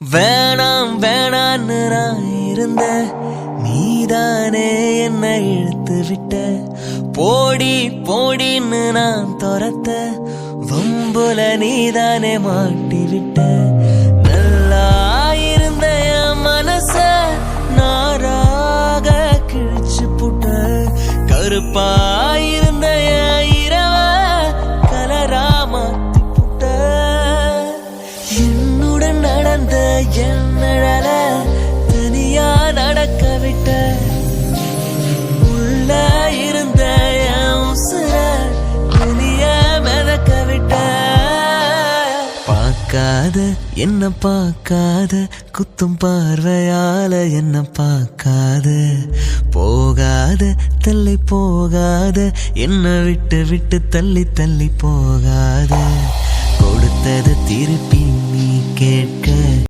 வேணாம் வேணான்னு நான் இருந்த நீதானே என்னை இழுத்து விட்ட. போடி போடின்னு நான் துரத்த வம்புல நீதானே மாட்டி விட்ட. நல்லா இருந்த என் மனச நாராக கிழிச்சு புட்ட. கருப்பாயிருந்த என் இரவ கலரா மாத்தி புட்ட. என்னுடன் நடந்த என் நிழல தனியா நடக்க விட்ட. உள்ள இருந்த என் உசுர வெளிய மிதக்க விட்ட. பார்க்காத என்ன பார்க்காத குத்தும் பார்வையால என்ன பார்க்காத. போகாத தள்ளி போகாத என்ன விட்டு விட்டு தள்ளி தள்ளி போகாத. கொடுத்தது திருப்பி நீ கேட்க